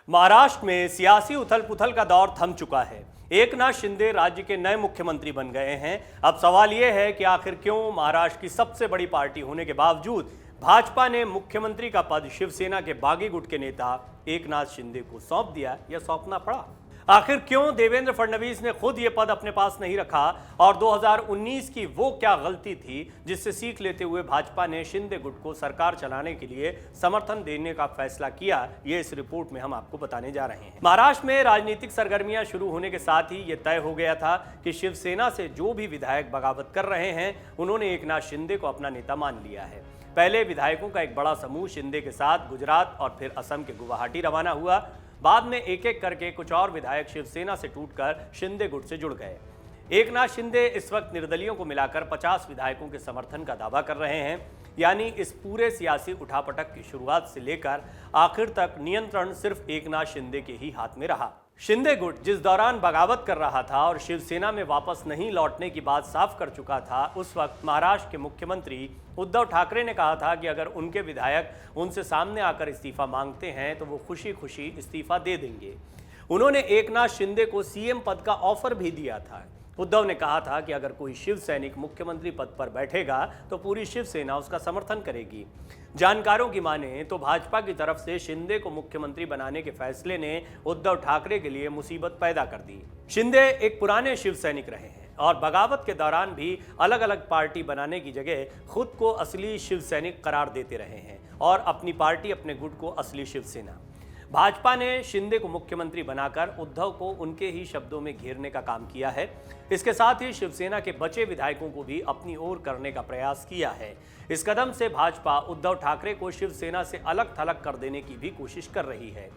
महाराष्ट्र में सियासी उथल पुथल का दौर थम चुका है। एकनाथ शिंदे राज्य के नए मुख्यमंत्री बन गए हैं। अब सवाल यह है कि आखिर क्यों महाराष्ट्र की सबसे बड़ी पार्टी होने के बावजूद भाजपा ने मुख्यमंत्री का पद शिवसेना के बागी गुट के नेता एकनाथ शिंदे को सौंप दिया या सौंपना पड़ा। आखिर क्यों देवेंद्र फडणवीस ने खुद ये पद अपने पास नहीं रखा और 2019 की वो क्या गलती थी जिससे सीख लेते हुए भाजपा ने शिंदे गुट को सरकार चलाने के लिए समर्थन देने का फैसला किया, ये इस रिपोर्ट में हम आपको बताने जा रहे हैं। महाराष्ट्र में राजनीतिक सरगर्मियां शुरू होने के साथ ही ये तय हो गया था कि शिवसेना से जो भी विधायक बगावत कर रहे हैं उन्होंने एकनाथ शिंदे को अपना नेता मान लिया है। पहले विधायकों का एक बड़ा समूह शिंदे के साथ गुजरात और फिर असम के गुवाहाटी रवाना हुआ। बाद में एक एक करके कुछ और विधायक शिवसेना से टूटकर शिंदे गुट से जुड़ गए। एकनाथ शिंदे इस वक्त निर्दलियों को मिलाकर 50 विधायकों के समर्थन का दावा कर रहे हैं। यानी इस पूरे सियासी उठापटक की शुरुआत से लेकर आखिर तक नियंत्रण सिर्फ एकनाथ शिंदे के ही हाथ में रहा। शिंदे गुट जिस दौरान बगावत कर रहा था और शिवसेना में वापस नहीं लौटने की बात साफ कर चुका था, उस वक्त महाराष्ट्र के मुख्यमंत्री उद्धव ठाकरे ने कहा था कि अगर उनके विधायक उनसे सामने आकर इस्तीफा मांगते हैं तो वो खुशी खुशी इस्तीफा दे देंगे। उन्होंने एकनाथ शिंदे को सीएम पद का ऑफर भी दिया था। उद्धव ने कहा था कि अगर कोई शिव सैनिक मुख्यमंत्री पद पर बैठेगा तो पूरी शिवसेना उसका समर्थन करेगी। जानकारों की माने तो भाजपा की तरफ से शिंदे को मुख्यमंत्री बनाने के फैसले ने उद्धव ठाकरे के लिए मुसीबत पैदा कर दी। शिंदे एक पुराने शिव सैनिक रहे हैं और बगावत के दौरान भी अलग अलग पार्टी बनाने की जगह खुद को असली शिव सैनिक करार देते रहे हैं और अपनी पार्टी, अपने गुट को असली शिवसेना। भाजपा ने शिंदे को मुख्यमंत्री बनाकर उद्धव को उनके ही शब्दों में घेरने का काम किया है। इसके साथ ही शिवसेना के बचे विधायकों को भी अपनी ओर करने का प्रयास किया है। इस कदम से भाजपा उद्धव ठाकरे को शिवसेना से अलग थलग कर देने की भी कोशिश कर रही है।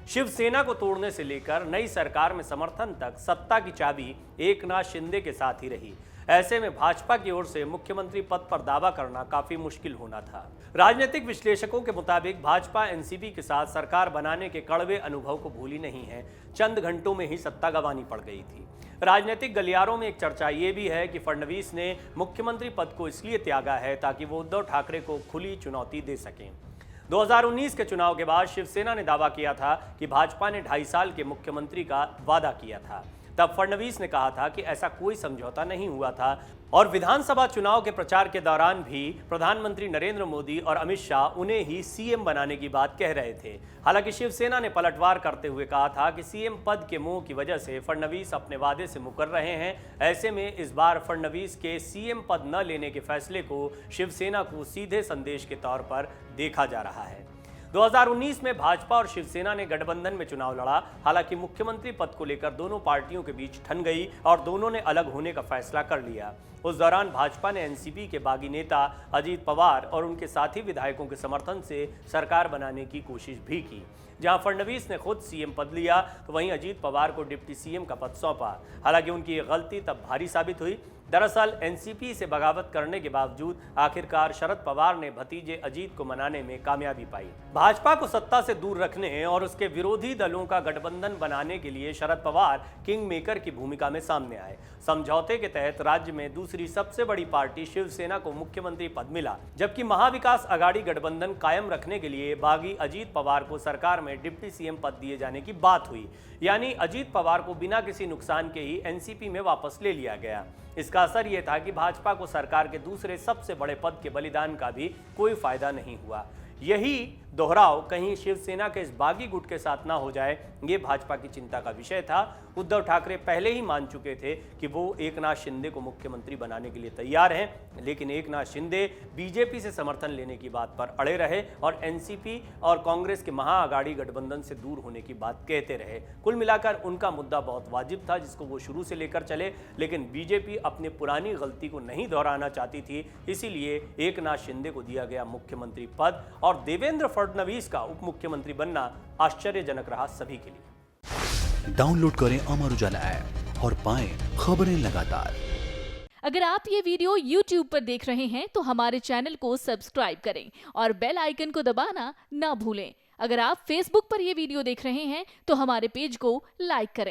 शिवसेना को तोड़ने से लेकर नई सरकार में समर्थन तक सत्ता की चाबी एकनाथ शिंदे के साथ ही रही। ऐसे में भाजपा की ओर से मुख्यमंत्री पद पर दावा करना काफी मुश्किल होना था। राजनीतिक विश्लेषकों के मुताबिक भाजपा एनसीपी के साथ सरकार बनाने के कड़वे अनुभव को भूली नहीं है। चंद घंटों में ही सत्ता गंवानी पड़ गई थी। राजनीतिक गलियारों में एक चर्चा ये भी है कि फडणवीस ने मुख्यमंत्री पद को इसलिए त्यागा है ताकि वो उद्धव ठाकरे को खुली चुनौती दे सकें। 2019 के चुनाव के बाद शिवसेना ने दावा किया था कि भाजपा ने 2.5 साल के मुख्यमंत्री का वादा किया था। तब फडणवीस ने कहा था कि ऐसा कोई समझौता नहीं हुआ था और विधानसभा चुनाव के प्रचार के दौरान भी प्रधानमंत्री नरेंद्र मोदी और अमित शाह उन्हें ही सीएम बनाने की बात कह रहे थे। हालांकि शिवसेना ने पलटवार करते हुए कहा था कि सीएम पद के मोह की वजह से फडणवीस अपने वादे से मुकर रहे हैं। ऐसे में इस बार फडणवीस के सीएम पद न लेने के फैसले को शिवसेना को सीधे संदेश के तौर पर देखा जा रहा है। 2019 में भाजपा और शिवसेना ने गठबंधन में चुनाव लड़ा। हालांकि मुख्यमंत्री पद को लेकर दोनों पार्टियों के बीच ठन गई और दोनों ने अलग होने का फैसला कर लिया। उस दौरान भाजपा ने एनसीपी के बागी नेता अजीत पवार और उनके साथी विधायकों के समर्थन से सरकार बनाने की कोशिश भी की। जहां फडणवीस ने खुद सीएम पद लिया तो वहीं अजीत पवार को डिप्टी सीएम का पद सौंपा। हालांकि उनकी ये गलती तब भारी साबित हुई। दरअसल एनसीपी से बगावत करने के बावजूद आखिरकार शरद पवार ने भतीजे अजीत को मनाने में कामयाबी पाई। भाजपा को सत्ता से दूर रखने और उसके विरोधी दलों का गठबंधन बनाने के लिए शरद पवार किंग मेकर की भूमिका में सामने आए। समझौते के तहत राज्य में दूसरी सबसे बड़ी पार्टी शिवसेना को मुख्यमंत्री पद मिला, जबकि महाविकास आघाड़ी गठबंधन कायम रखने के लिए बागी अजीत पवार को सरकार में डिप्टी सीएम पद दिए जाने की बात हुई। यानी अजीत पवार को बिना किसी नुकसान के ही एनसीपी में वापस ले लिया गया। इसका असर यह था कि भाजपा को सरकार के दूसरे सबसे बड़े पद के बलिदान का भी कोई फायदा नहीं हुआ। यही दोहराव कहीं शिवसेना के इस बागी गुट के साथ ना हो जाए, ये भाजपा की चिंता का विषय था। उद्धव ठाकरे पहले ही मान चुके थे कि वो एकनाथ शिंदे को मुख्यमंत्री बनाने के लिए तैयार हैं, लेकिन एकनाथ शिंदे बीजेपी से समर्थन लेने की बात पर अड़े रहे और एनसीपी और कांग्रेस के महाआघाड़ी गठबंधन से दूर होने की बात कहते रहे। कुल मिलाकर उनका मुद्दा बहुत वाजिब था जिसको वो शुरू से लेकर चले, लेकिन बीजेपी अपनी पुरानी गलती को नहीं दोहराना चाहती थी। इसीलिए एकनाथ शिंदे को दिया गया मुख्यमंत्री पद और देवेंद्र फडणवीस का उप मुख्यमंत्री बनना आश्चर्यजनक रहा सभी के लिए। डाउनलोड करें अमर उजाला ऐप और पाएं खबरें लगातार। अगर आप ये वीडियो YouTube पर देख रहे हैं तो हमारे चैनल को सब्सक्राइब करें और बेल आइकन को दबाना ना भूलें। अगर आप Facebook पर ये वीडियो देख रहे हैं तो हमारे पेज को लाइक करें।